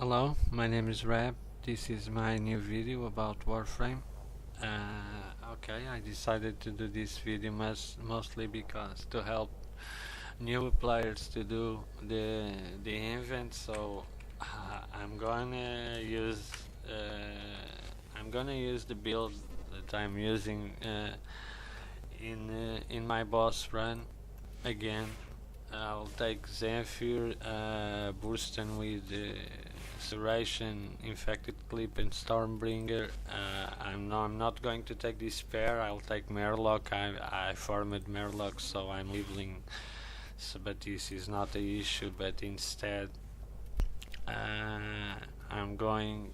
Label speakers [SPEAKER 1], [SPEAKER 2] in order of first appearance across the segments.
[SPEAKER 1] Hello, my name is Rab. This is my new video about Warframe. Okay, I decided to do this video mostly because to help new players to do the event. So I'm gonna use the build that I'm using in my boss run again. I'll take Zephyr, Burston with Serration, Infected Clip and Stormbringer. I'm not going to take this pair, I'll take Merlock. I formed Merlock, so I'm leveling, so, but this is not the issue, but instead I'm going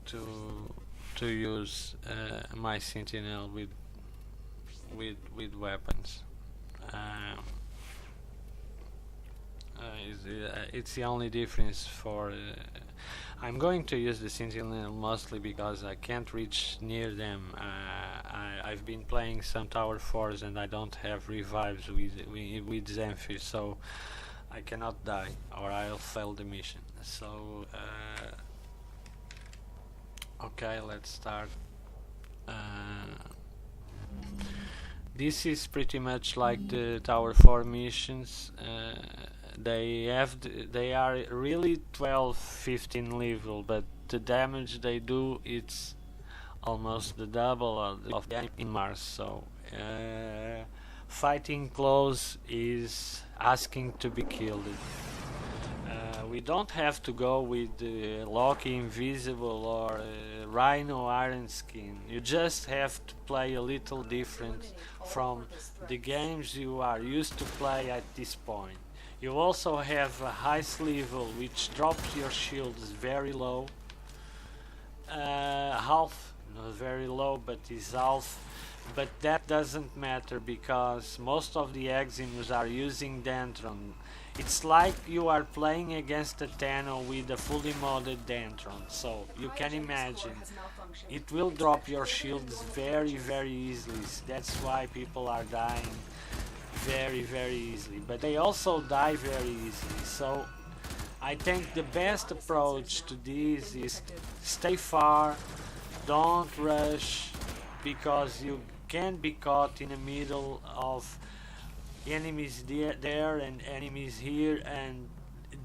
[SPEAKER 1] to use my Sentinel with weapons. It's the only difference for I'm going to use the Sentinel mostly because I can't reach near them. I've been playing some Tower 4s and I don't have revives with Zenfir, so I cannot die or I'll fail the mission. So okay, let's start. This is pretty much like the Tower 4 missions. They are really 12-15 level, but the damage they do, it's almost the double of the in Mars. So fighting close is asking to be killed. We don't have to go with Loki Invisible or Rhino Iron Skin. You just have to play a little different from the games you are used to play at this point. You also have a high level which drops your shields very low. Half, not very low, but is half. But that doesn't matter because most of the Eximus are using Dendron. It's like you are playing against a Tenno with a fully modded Dendron, so you can imagine it will drop your shields very easily. That's why people are dying very easily, but they also die very easily. So I think the best approach to this is stay far, don't rush, because you can be caught in the middle of enemies there and enemies here. And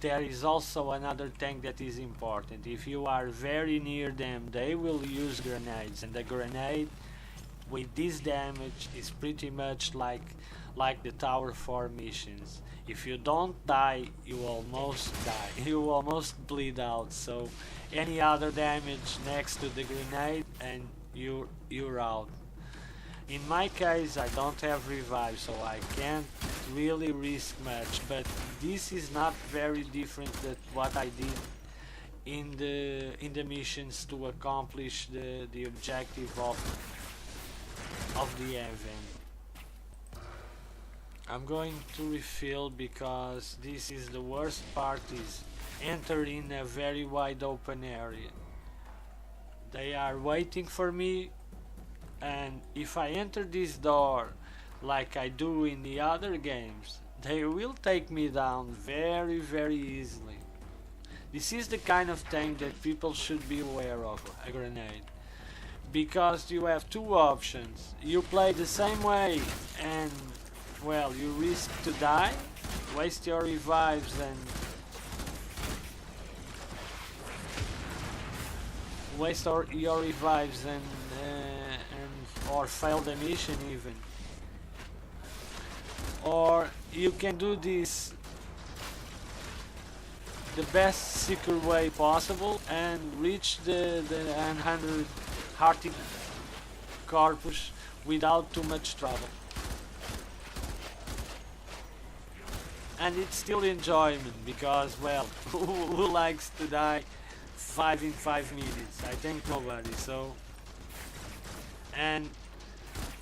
[SPEAKER 1] there is also another thing that is important: if you are very near them, they will use grenades, and the grenade with this damage is pretty much like the Tower 4 missions. If you don't die, you almost die. You almost bleed out. So any other damage next to the grenade and you're out. In my case, I don't have revive, so I can't really risk much, but this is not very different than what I did in the missions to accomplish the objective of the event. I'm going to refill because this is the worst part, is enter in a very wide open area. They are waiting for me, and if I enter this door like I do in the other games, they will take me down very easily. This is the kind of thing that people should be aware of, a grenade. Because you have two options: you play the same way and, well, you risk to die, waste your revives and or fail the mission even. Or you can do this the best secure way possible and reach the 100 Arctic Corpus without too much trouble. And it's still enjoyment because, well, who likes to die 5 in 5 minutes? I think nobody. So, and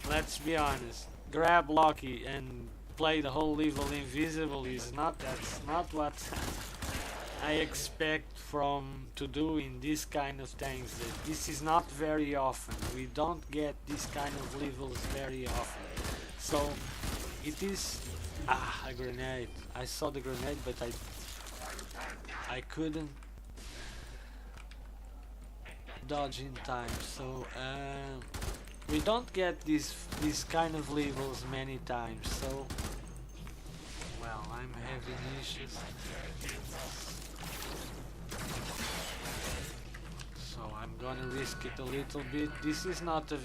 [SPEAKER 1] let's be honest, grab Loki and play the whole level invisible that's not what I expect from to do in this kind of things. This is not very often. We don't get this kind of levels very often. So it is a grenade. I saw the grenade, but I couldn't dodge in time, so we don't get these kind of levels many times, so well, I'm having issues. So I'm gonna risk it a little bit. This is not a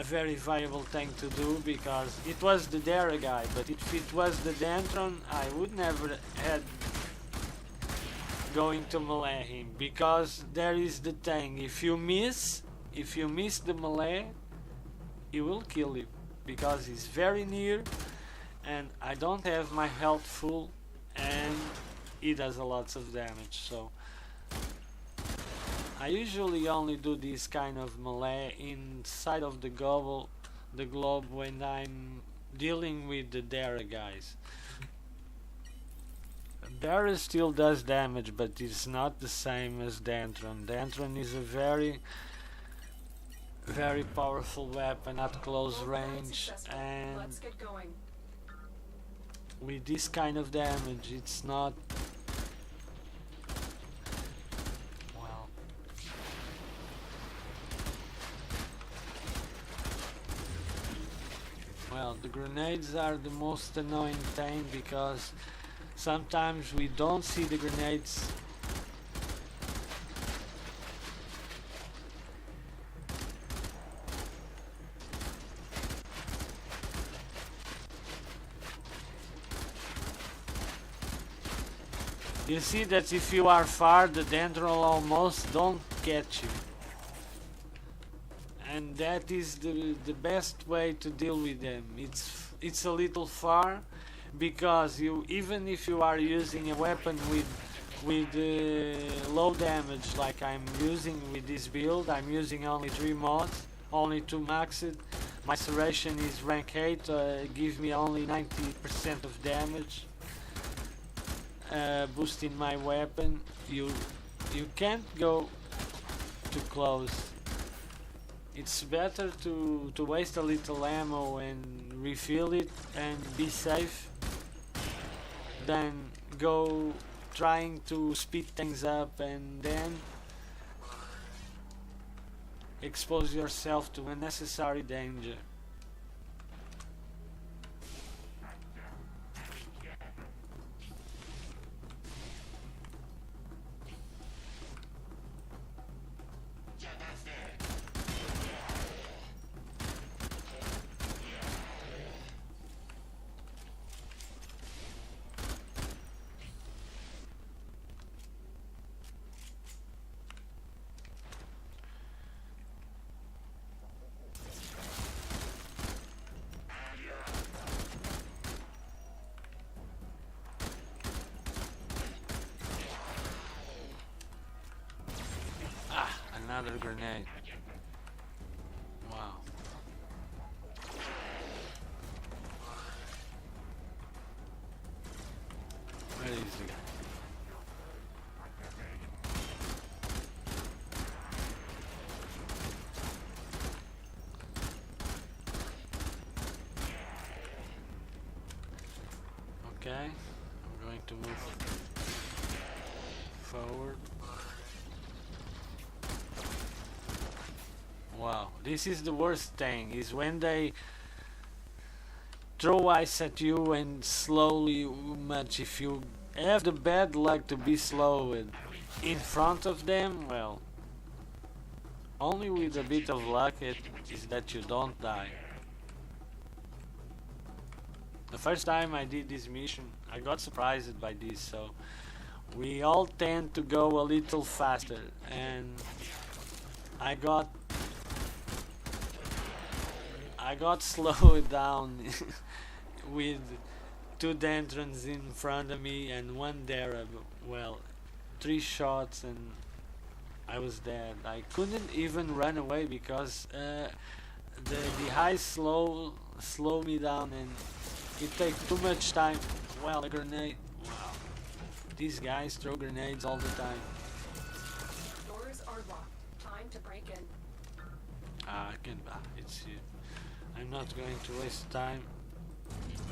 [SPEAKER 1] very viable thing to do, because it was the Dara guy, but if it was the Dentron, I would never had going to melee him, because there is the thing, if you miss the melee, he will kill you, because he's very near and I don't have my health full and he does a lot of damage. So I usually only do this kind of melee inside of the globe when I'm dealing with the Dara guys. Dara still does damage, but it's not the same as Dentron. Dentron is a very powerful weapon at close range, and with this kind of damage it's not well, the grenades are the most annoying thing, because sometimes we don't see the grenades. You see that if you are far, the Dendron almost don't catch you. And that is the best way to deal with them. It's a little far, because even if you are using a weapon with low damage, like I'm using with this build, I'm using only 3 mods, only 2 maxed. My serration is rank 8, give me only 90% of damage, boosting my weapon. You can't go too close. It's better to waste a little ammo and refill it and be safe than go trying to speed things up and then expose yourself to unnecessary danger. Another grenade. Wow. Where is he? Okay, I'm going to move forward. Wow, this is the worst thing, is when they throw ice at you and slowly much. If you have the bad luck to be slowed in front of them, well, only with a bit of luck is that you don't die. The first time I did this mission, I got surprised by this, so we all tend to go a little faster, and I got slowed down with 2 Dentrons in front of me and 1 Dara. Well, 3 shots and I was dead. I couldn't even run away because the high slow me down, and it takes too much time. Well, a grenade. Wow. These guys throw grenades all the time.
[SPEAKER 2] Doors are locked. Time to break in.
[SPEAKER 1] It's here. I'm not going to waste time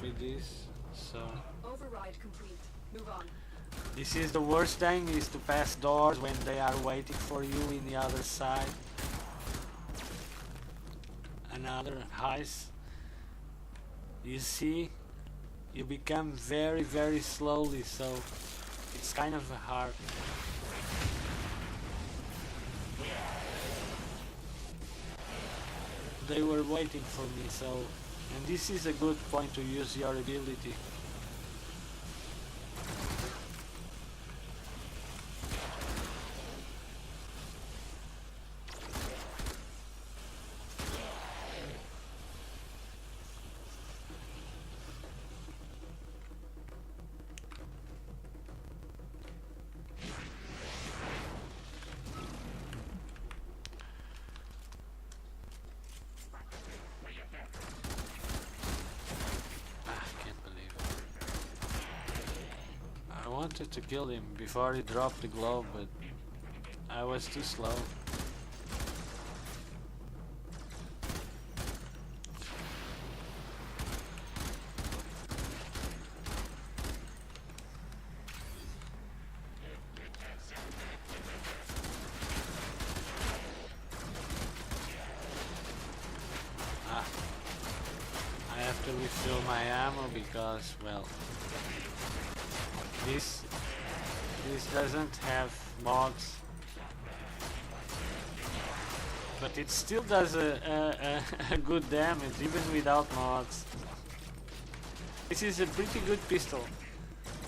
[SPEAKER 1] with this, so
[SPEAKER 2] Override complete. Move on.
[SPEAKER 1] This is the worst thing, is to pass doors when they are waiting for you in the other side. Another heist. You see, you become very slowly, so it's kind of hard. They were waiting for me, so, and this is a good point to use your ability. I wanted to kill him before he dropped the glove, but I was too slow. I have to refill my ammo because, well, this doesn't have mods, but it still does a good damage even without mods. This is a pretty good pistol.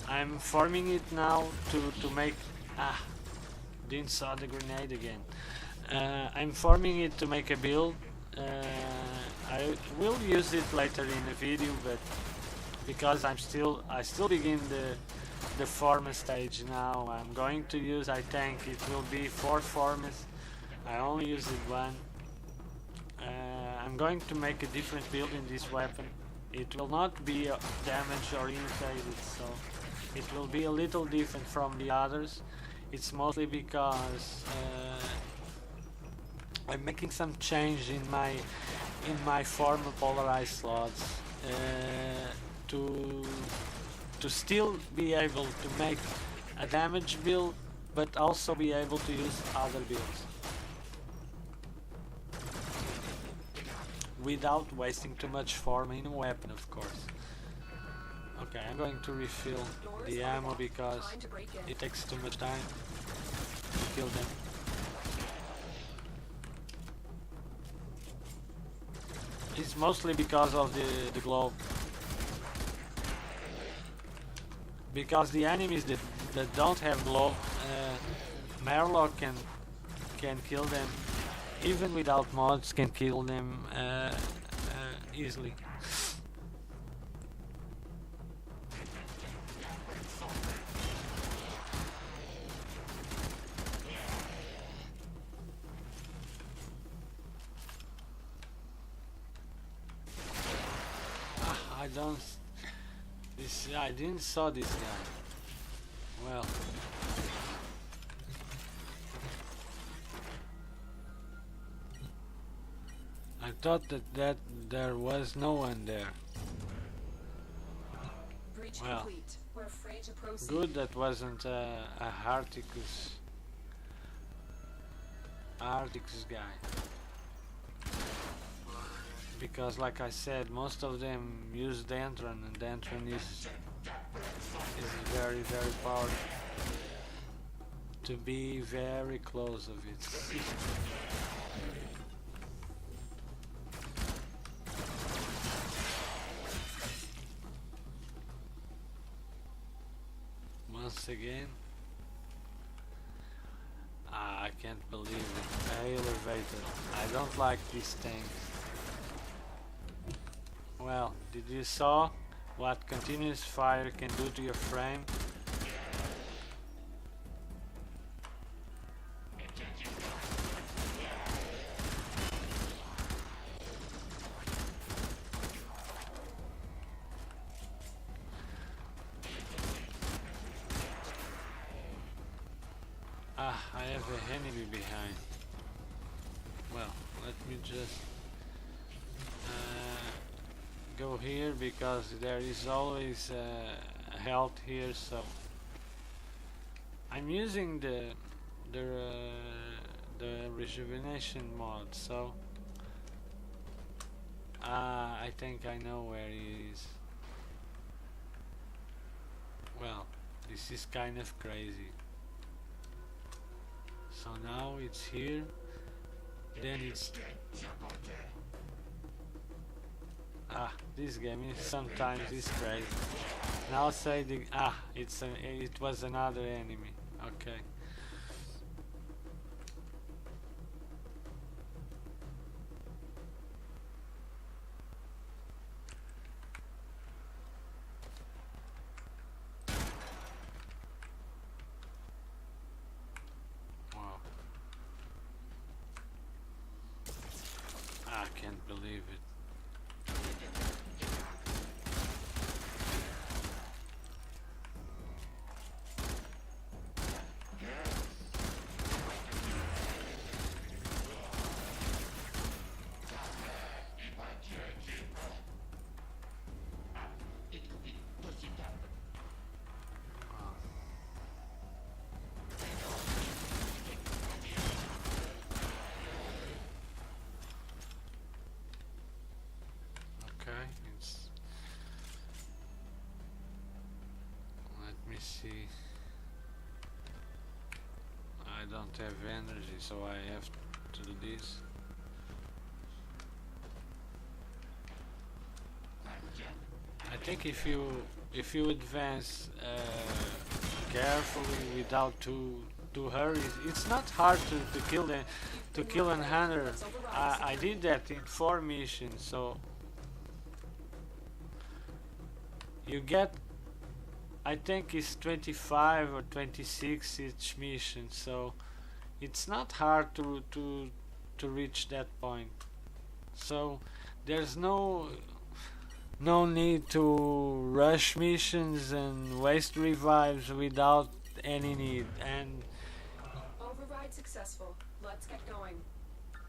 [SPEAKER 1] I'm forming it now to make... didn't saw the grenade again. I'm forming it to make a build. I will use it later in the video, but because I still begin the form stage now. I'm going to use, I think it will be 4 forms. I only use it one. I'm going to make a different build in this weapon. It will not be damage orientated, so it will be a little different from the others. It's mostly because I'm making some change in my form polarized slots to still be able to make a damage build, but also be able to use other builds without wasting too much form in a weapon, of course. Okay, I'm going to refill the ammo because it takes too much time to kill them. It's mostly because of the globe. Because the enemies that don't have globe, Marlock can kill them, even without mods, can kill them easily. I didn't saw this guy. Well, I thought that there was no one there.
[SPEAKER 2] Breach
[SPEAKER 1] well,
[SPEAKER 2] complete. We're free to proceed.
[SPEAKER 1] Good that wasn't a Articus guy. Because, like I said, most of them use Dentron, and Dentron is very powerful. To be very close of it. Once again. I can't believe it. Elevator. I don't like these things. Well, did you saw what continuous fire can do to your frame? I have an enemy behind. Well, let me just go here because there is always health here, so I'm using the rejuvenation mod, so I think I know where he is. Well, this is kind of crazy. So now it's here, then it's this game is sometimes is crazy. Now say it was another enemy. Okay. Wow. I can't believe it. See, I don't have energy, so I have to do this. I think if you advance carefully without too hurry, it's not hard to kill an hunter. I did that in 4 missions, so you get, I think it's 25 or 26 each mission, so it's not hard to reach that point. So there's no need to rush missions and waste revives without any need. And
[SPEAKER 2] Override successful. Let's get going.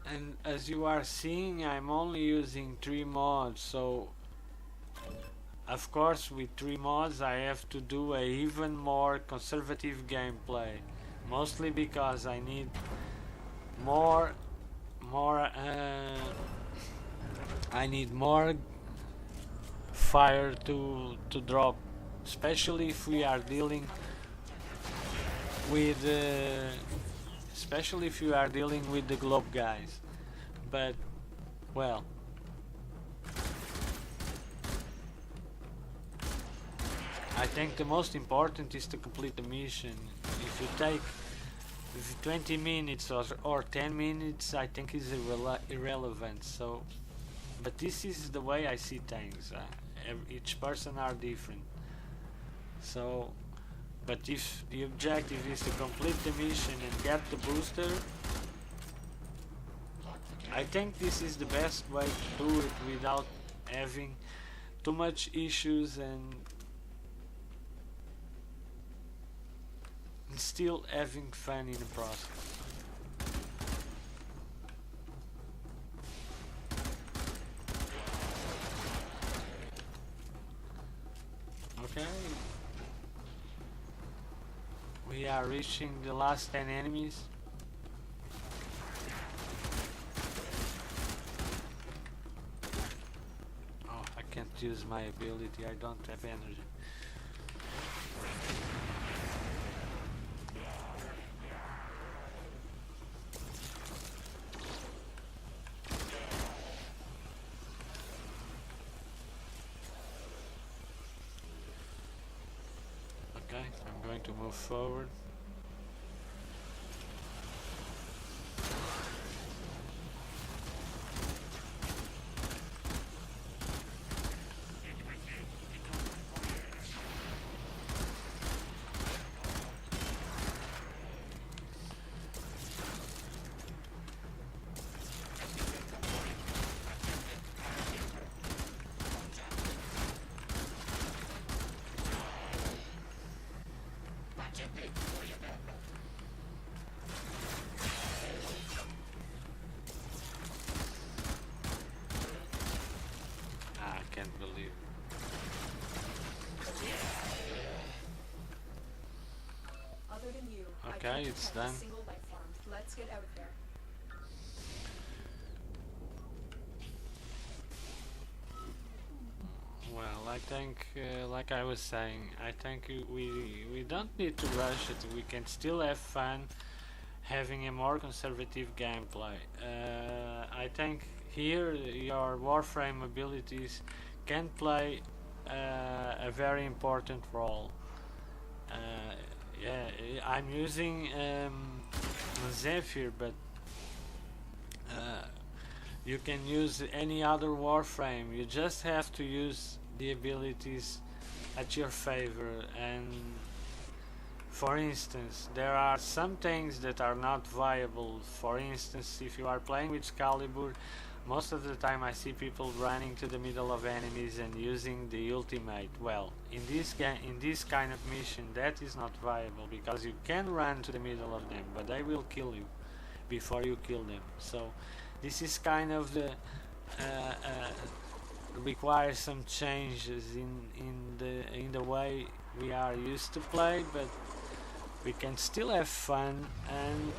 [SPEAKER 1] And as you are seeing, I'm only using 3 mods, so of course with 3 mods I have to do a even more conservative gameplay, mostly because I need more fire to drop, especially if we are dealing with the globe guys. But well, I think the most important is to complete the mission. If you take 20 minutes or 10 minutes, I think is irrelevant. So, but this is the way I see things. Each person are different. So, but if the objective is to complete the mission and get the booster, I think this is the best way to do it without having too much issues and still having fun in the process. Okay, we are reaching the last 10 enemies. Oh, I can't use my ability, I don't have energy. I'm going to move forward. I can't believe it. Okay, it's
[SPEAKER 2] Protect a
[SPEAKER 1] done.
[SPEAKER 2] single life form. Let's get out of there.
[SPEAKER 1] Well, I think, like I was saying, I think we don't need to rush it. We can still have fun having a more conservative gameplay. I think here your Warframe abilities can play a very important role. Yeah, I'm using Zephyr, but you can use any other Warframe. You just have to use the abilities at your favor. And for instance, there are some things that are not viable. For instance, if you are playing with Excalibur, most of the time I see people running to the middle of enemies and using the ultimate. Well, in this kind of mission, that is not viable, because you can run to the middle of them, but they will kill you before you kill them. So this is kind of the requires some changes in the way we are used to play, but we can still have fun and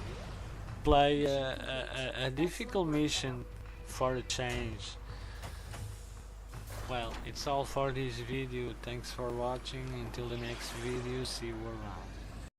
[SPEAKER 1] play a difficult mission for a change. Well, it's all for this video. Thanks for watching. Until the next video, see you around.